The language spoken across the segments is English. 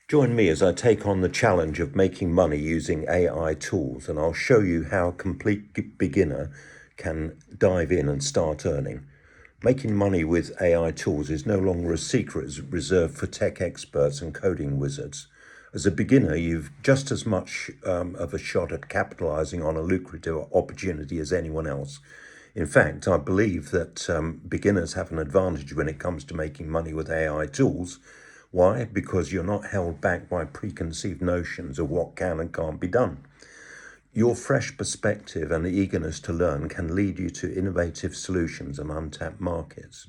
Join me as I take on the challenge of making money using AI tools, and I'll show you how a complete beginner can dive in and start earning. Making money with AI tools is no longer a secret reserved for tech experts and coding wizards. As a beginner, you've just as much of a shot at capitalizing on a lucrative opportunity as anyone else. In fact, I believe that beginners have an advantage when it comes to making money with AI tools. Why? Because you're not held back by preconceived notions of what can and can't be done. Your fresh perspective and eagerness to learn can lead you to innovative solutions and untapped markets.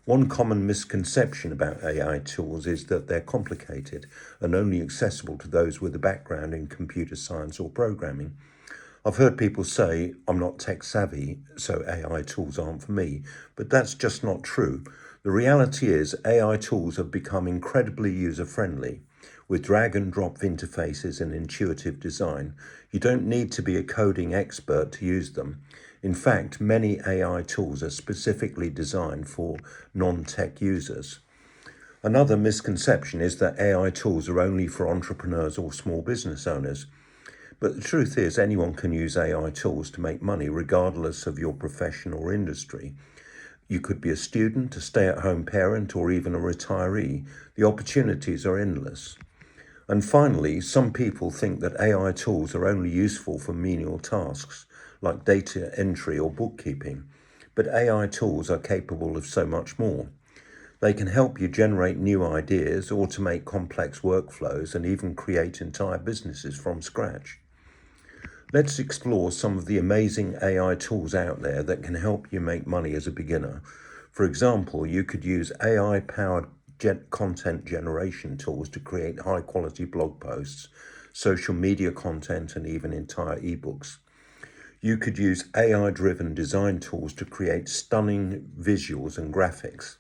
One common misconception about AI tools is that they're complicated and only accessible to those with a background in computer science or programming. I've heard people say, I'm not tech savvy, so AI tools aren't for me, but that's just not true. The reality is AI tools have become incredibly user-friendly. With drag and drop interfaces and intuitive design, you don't need to be a coding expert to use them. In fact, many AI tools are specifically designed for non-tech users. Another misconception is that AI tools are only for entrepreneurs or small business owners. But the truth is, anyone can use AI tools to make money regardless of your profession or industry. You could be a student, a stay-at-home parent, or even a retiree. The opportunities are endless. And finally, some people think that AI tools are only useful for menial tasks, like data entry or bookkeeping. But AI tools are capable of so much more. They can help you generate new ideas, automate complex workflows, and even create entire businesses from scratch. Let's explore some of the amazing AI tools out there that can help you make money as a beginner. For example, you could use AI-powered content generation tools to create high-quality blog posts, social media content, and even entire ebooks. You could use AI-driven design tools to create stunning visuals and graphics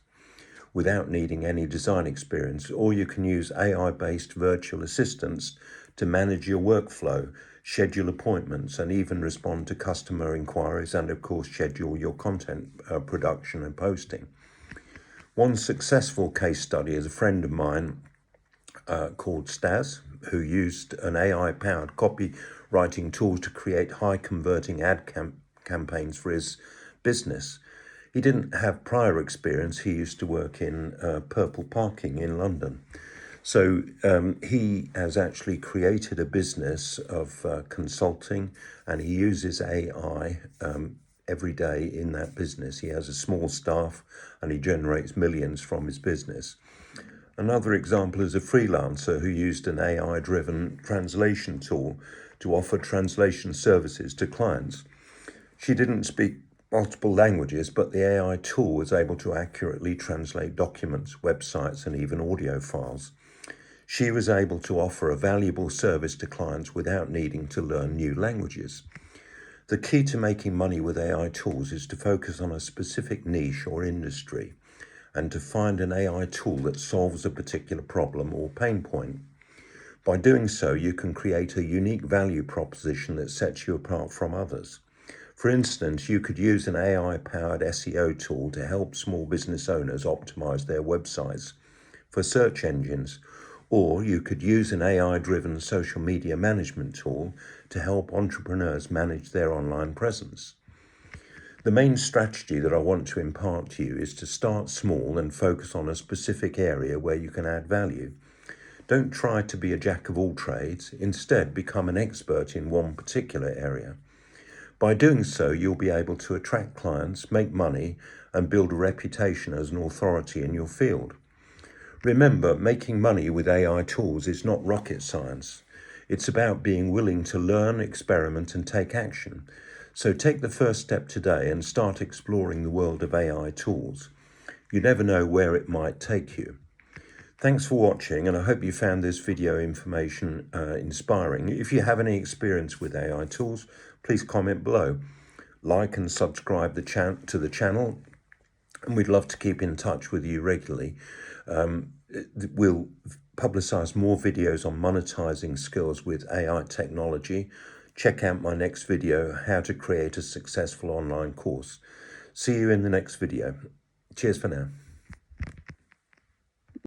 without needing any design experience, or you can use AI-based virtual assistants to manage your workflow, schedule appointments, and even respond to customer inquiries, and of course schedule your content production and posting. One successful case study is a friend of mine called Stas, who used an AI-powered copywriting tool to create high-converting ad campaigns for his business. He didn't have prior experience. He used to work in Purple Parking in London. So he has actually created a business of consulting, and he uses AI every day in that business. He has a small staff and he generates millions from his business. Another example is a freelancer who used an AI-driven translation tool to offer translation services to clients. She didn't speak multiple languages, but the AI tool was able to accurately translate documents, websites, and even audio files. She was able to offer a valuable service to clients without needing to learn new languages. The key to making money with AI tools is to focus on a specific niche or industry and to find an AI tool that solves a particular problem or pain point. By doing so, you can create a unique value proposition that sets you apart from others. For instance, you could use an AI-powered SEO tool to help small business owners optimize their websites for search engines, or you could use an AI-driven social media management tool to help entrepreneurs manage their online presence. The main strategy that I want to impart to you is to start small and focus on a specific area where you can add value. Don't try to be a jack of all trades. Instead, become an expert in one particular area. By doing so, you'll be able to attract clients, make money, and build a reputation as an authority in your field. Remember, making money with AI tools is not rocket science. It's about being willing to learn, experiment, and take action. So take the first step today and start exploring the world of AI tools. You never know where it might take you. Thanks for watching, and I hope you found this video information inspiring. If you have any experience with AI tools, please comment below. Like and subscribe to the channel, and we'd love to keep in touch with you regularly. We'll publicize more videos on monetizing skills with AI technology. Check out my next video, how to create a successful online course. See you in the next video. Cheers for now.